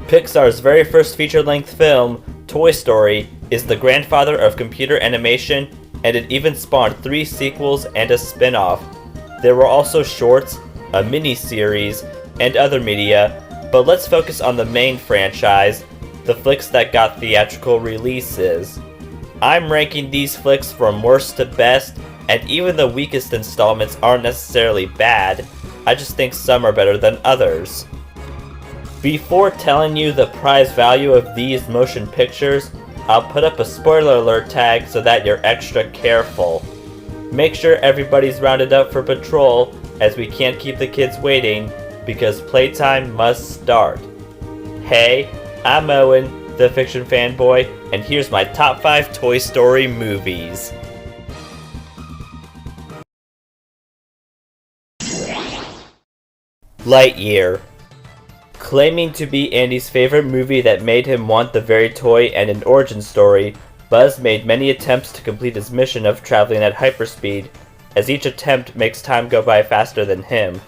Pixar's very first feature-length film, Toy Story, is the grandfather of computer animation, and it even spawned 3 sequels and a spin-off. There were also shorts, a mini-series, and other media, but let's focus on the main franchise, the flicks that got theatrical releases. I'm ranking these flicks from worst to best, and even the weakest installments aren't necessarily bad. I just think some are better than others. Before telling you the prize value of these motion pictures, I'll put up a spoiler alert tag so that you're extra careful. Make sure everybody's rounded up for patrol, as we can't keep the kids waiting, because playtime must start. Hey, I'm Owen, the Fiction Fanboy, and here's my top 5 Toy Story movies. Lightyear. Claiming to be Andy's favorite movie that made him want the very toy and an origin story, Buzz made many attempts to complete his mission of traveling at hyperspeed, as each attempt makes time go by faster than him.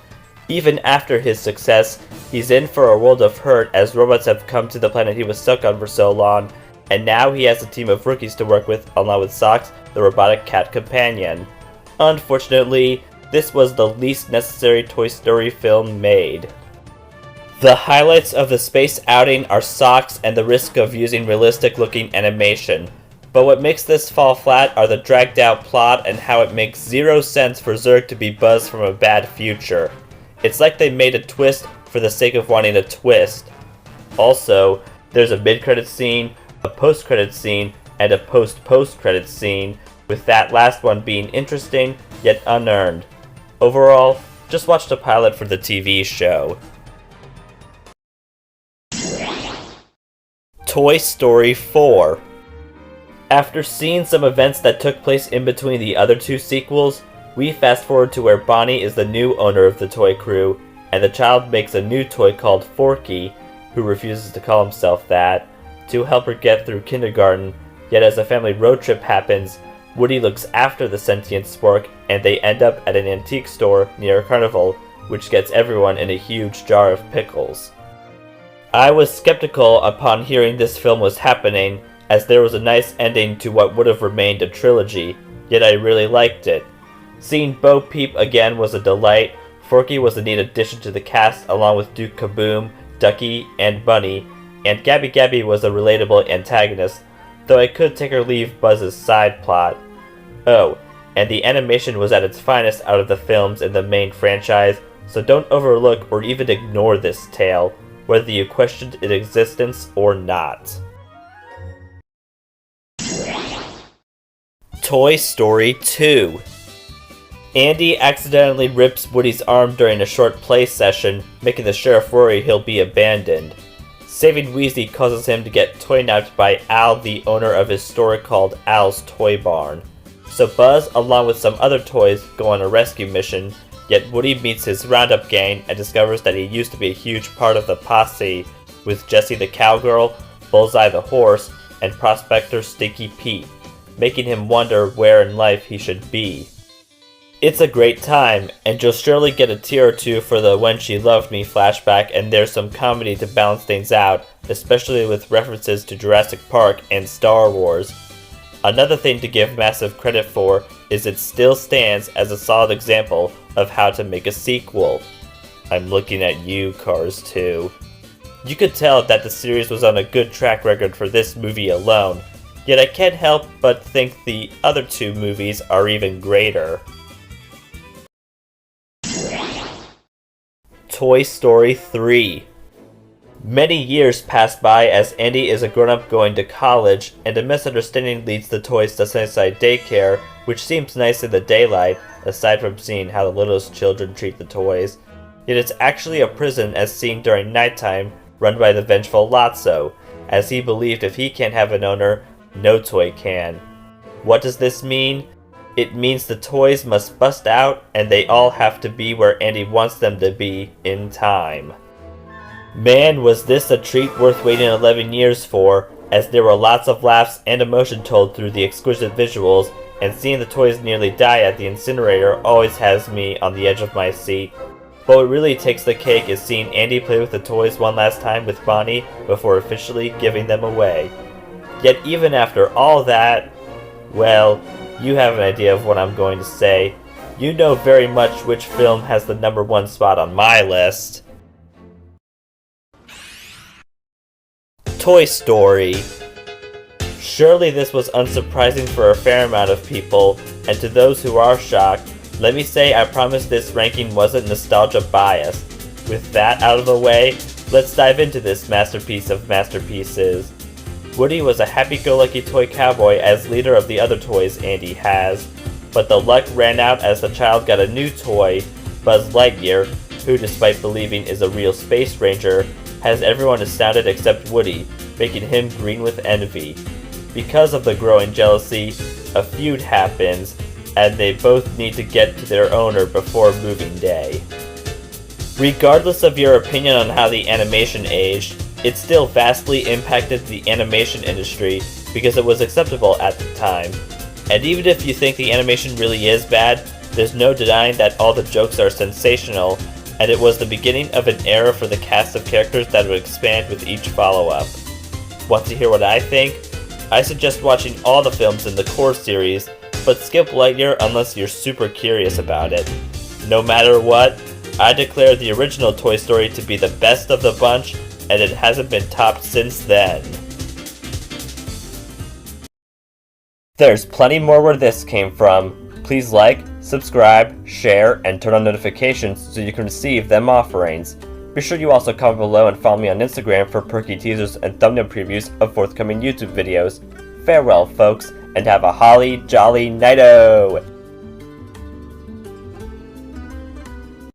Even after his success, he's in for a world of hurt as robots have come to the planet he was stuck on for so long, and now he has a team of rookies to work with along with Socks, the robotic cat companion. Unfortunately, this was the least necessary Toy Story film made. The highlights of the space outing are Socks and the risk of using realistic-looking animation, but what makes this fall flat are the dragged-out plot and how it makes zero sense for Zurg to be Buzz from a bad future. It's like they made a twist for the sake of wanting a twist. Also, there's a mid-credits scene, a post-credits scene, and a post-post-credits scene, with that last one being interesting, yet unearned. Overall, just watch the pilot for the TV show. Toy Story 4. After seeing some events that took place in between the other 2 sequels, we fast forward to where Bonnie is the new owner of the toy crew, and the child makes a new toy called Forky, who refuses to call himself that, to help her get through kindergarten, yet as a family road trip happens, Woody looks after the sentient spork, and they end up at an antique store near a carnival, which gets everyone in a huge jar of pickles. I was skeptical upon hearing this film was happening, as there was a nice ending to what would have remained a trilogy, yet I really liked it. Seeing Bo Peep again was a delight. Forky was a neat addition to the cast along with Duke Kaboom, Ducky, and Bunny, and Gabby Gabby was a relatable antagonist, though I could take or leave Buzz's side plot. Oh, and the animation was at its finest out of the films in the main franchise, so don't overlook or even ignore this tale, whether you questioned its existence or not. Toy Story 2. Andy accidentally rips Woody's arm during a short play session, making the sheriff worry he'll be abandoned. Saving Wheezy causes him to get toy-napped by Al, the owner of his store called Al's Toy Barn. So Buzz, along with some other toys, go on a rescue mission, yet Woody meets his Roundup gang and discovers that he used to be a huge part of the posse, with Jessie the cowgirl, Bullseye the horse, and Prospector Stinky Pete, making him wonder where in life he should be. It's a great time, and you'll surely get a tear or two for the When She Loved Me flashback, and there's some comedy to balance things out, especially with references to Jurassic Park and Star Wars. Another thing to give massive credit for is it still stands as a solid example of how to make a sequel. I'm looking at you, Cars 2. You could tell that the series was on a good track record for this movie alone, yet I can't help but think the other 2 movies are even greater. Toy Story 3. Many years pass by as Andy is a grown-up going to college, and a misunderstanding leads the toys to Sunnyside Daycare, which seems nice in the daylight, aside from seeing how the littlest children treat the toys. Yet it's actually a prison as seen during nighttime, run by the vengeful Lotso, as he believed if he can't have an owner, no toy can. What does this mean? It means the toys must bust out, and they all have to be where Andy wants them to be in time. Man, was this a treat worth waiting 11 years for, as there were lots of laughs and emotion told through the exquisite visuals, and seeing the toys nearly die at the incinerator always has me on the edge of my seat. But what really takes the cake is seeing Andy play with the toys one last time with Bonnie before officially giving them away. Yet even after all that, well, you have an idea of what I'm going to say. You know very much which film has the number 1 spot on my list. Toy Story. Surely this was unsurprising for a fair amount of people, and to those who are shocked, let me say I promise this ranking wasn't nostalgia biased. With that out of the way, let's dive into this masterpiece of masterpieces. Woody was a happy-go-lucky toy cowboy as leader of the other toys Andy has, but the luck ran out as the child got a new toy, Buzz Lightyear, who despite believing is a real space ranger, has everyone astounded except Woody, making him green with envy. Because of the growing jealousy, a feud happens, and they both need to get to their owner before moving day. Regardless of your opinion on how the animation aged, it still vastly impacted the animation industry because it was acceptable at the time. And even if you think the animation really is bad, there's no denying that all the jokes are sensational, and it was the beginning of an era for the cast of characters that would expand with each follow-up. Want to hear what I think? I suggest watching all the films in the core series, but skip Lightyear unless you're super curious about it. No matter what, I declare the original Toy Story to be the best of the bunch, and it hasn't been topped since then. There's plenty more where this came from. Please like, subscribe, share, and turn on notifications so you can receive them offerings. Be sure you also comment below and follow me on Instagram for perky teasers and thumbnail previews of forthcoming YouTube videos. Farewell, folks, and have a holly jolly night-o!